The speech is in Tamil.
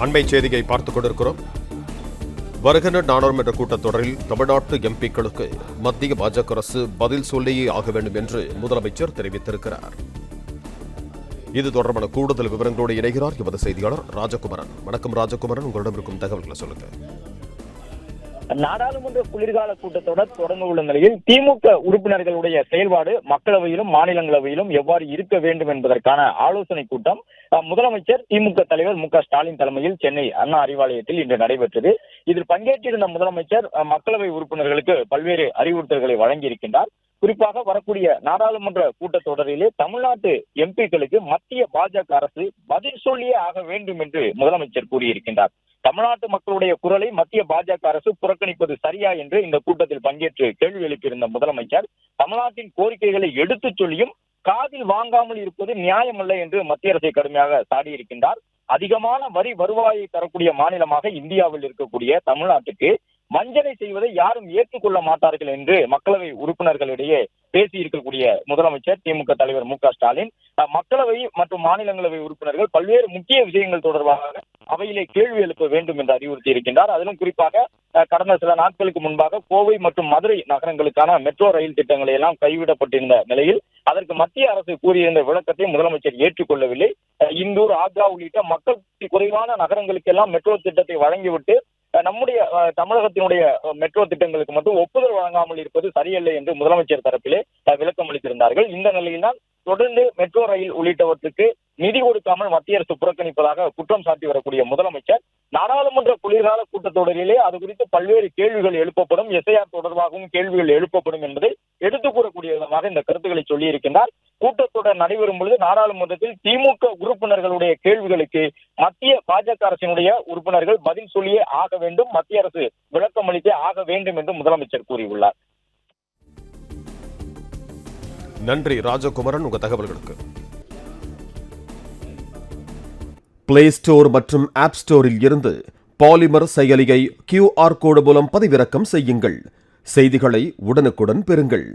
அண்மை செய்தியை பார்த்துக் கொண்டிருக்கிறோம். வருகின்ற நாடாளுமன்ற கூட்டத்தொடரில் தமிழ்நாட்டு எம்பிக்களுக்கு மத்திய பாஜக அரசு பதில் சொல்லியே ஆக வேண்டும் என்று முதலமைச்சர் தெரிவித்திருக்கிறார். இது தொடர்பான கூடுதல் விவரங்களோடு இணைகிறார் எமது செய்தியாளர் ராஜகுமரன். வணக்கம் ராஜகுமரன், உங்களிடம் இருக்கும் தகவல்களை சொல்லுங்க. நாடாளுமன்ற குளிர்கால கூட்டத்தொடர் தொடங்க உள்ள நிலையில் திமுக உறுப்பினர்களுடைய செயல்பாடு மக்களவையிலும் மாநிலங்களவையிலும் எவ்வாறு இருக்க வேண்டும் என்பதற்கான ஆலோசனை கூட்டம் முதலமைச்சர் திமுக தலைவர் மு.க.ஸ்டாலின் தலைமையில் சென்னை அண்ணா அறிவாலயத்தில் இன்று நடைபெற்றது. இதில் பங்கேற்றிருந்த முதலமைச்சர் மக்களவை உறுப்பினர்களுக்கு பல்வேறு அறிவுறுத்தல்களை வழங்கியிருக்கின்றார். குறிப்பாக வரக்கூடிய நாடாளுமன்ற கூட்டத்தொடரிலே தமிழ்நாட்டு எம்பிக்களுக்கு மத்திய பாஜக அரசு பதில் சொல்லியே ஆக வேண்டும் என்று முதலமைச்சர் கூறியிருக்கின்றார். தமிழ்நாட்டு மக்களுடைய குரலை மத்திய பாஜக அரசு புறக்கணிப்பது சரியா என்று இந்த கூட்டத்தில் பங்கேற்று கேள்வி எழுப்பியிருந்த முதலமைச்சர் தமிழ்நாட்டின் கோரிக்கைகளை எடுத்துச் சொல்லியும் காதில் வாங்காமல் இருப்பது நியாயமல்ல என்று மத்திய அரசை கடுமையாக சாடியிருக்கின்றார். அதிகமான வரி வருவாயை தரக்கூடிய மாநிலமாக இந்தியாவில் இருக்கக்கூடிய தமிழ்நாட்டுக்கு வஞ்சனை செய்வதை யாரும் ஏற்றுக்கொள்ள மாட்டார்கள் என்று மக்களவை உறுப்பினர்களிடையே பேசியிருக்கக்கூடிய முதலமைச்சர் திமுக தலைவர் மு.க.ஸ்டாலின் மக்களவை மற்றும் மாநிலங்களவை உறுப்பினர்கள் பல்வேறு முக்கிய விஷயங்கள் தொடர்பாக அவையிலே கேள்வி எழுப்ப வேண்டும் என்று அறிவுறுத்தி இருக்கின்றார். அதிலும் குறிப்பாக கடந்த சில நாட்களுக்கு முன்பாக கோவை மற்றும் மதுரை நகரங்களுக்கான மெட்ரோ ரயில் திட்டங்களை எல்லாம் கைவிடப்பட்டிருந்த நிலையில் அதற்கு மத்திய அரசு கூறியிருந்த விளக்கத்தை முதலமைச்சர் ஏற்றுக்கொள்ளவில்லை. இந்தூர், ஆக்ரா உள்ளிட்ட மக்கள் குறைவான நகரங்களுக்கெல்லாம் மெட்ரோ திட்டத்தை வழங்கிவிட்டு நம்முடைய தமிழகத்தினுடைய மெட்ரோ திட்டங்களுக்கு மட்டும் ஒப்புதல் வழங்காமல் இருப்பது சரியல்ல என்று முதலமைச்சர் தரப்பிலே விளக்கம் அளித்திருந்தார்கள். இந்த நிலையில்தான் தொடர்ந்து மெட்ரோ ரயில் உள்ளிட்டவற்றுக்கு நிதி கொடுக்காமல் மத்திய அரசு புறக்கணிப்பதாக குற்றம் சாட்டி வரக்கூடிய முதலமைச்சர் நாடாளுமன்ற குளிர்கால கூட்டத்தொடரிலே அது குறித்து பல்வேறு கேள்விகள் எழுப்பப்படும், எஸ்ஐஆர் தொடர்பாகவும் கேள்விகள் எழுப்பப்படும் என்பதை எடுத்துக் கூறக்கூடிய விதமாக இந்த கருத்துக்களை சொல்லியிருக்கின்றார். கூட்டத்தொடர் நடைபெறும் பொழுது நாடாளுமன்றத்தில் திமுக உறுப்பினர்களுடைய கேள்விகளுக்கு மத்திய பாஜக அரசினுடைய உறுப்பினர்கள் பதில் சொல்லியே ஆக வேண்டும், மத்திய அரசு விளக்கம் அளித்தே ஆக வேண்டும் என்று முதலமைச்சர் கூறியுள்ளார். நன்றி ராஜகுமரன், உங்க தகவல்களுக்கு. பிளே ஸ்டோர் மற்றும் ஆப் ஸ்டோரில் இருந்து பாலிமர் செயலியை QR கோடு மூலம் பதிவிறக்கம் செய்யுங்கள். செய்திகளை உடனுக்குடன் பெறுங்கள்.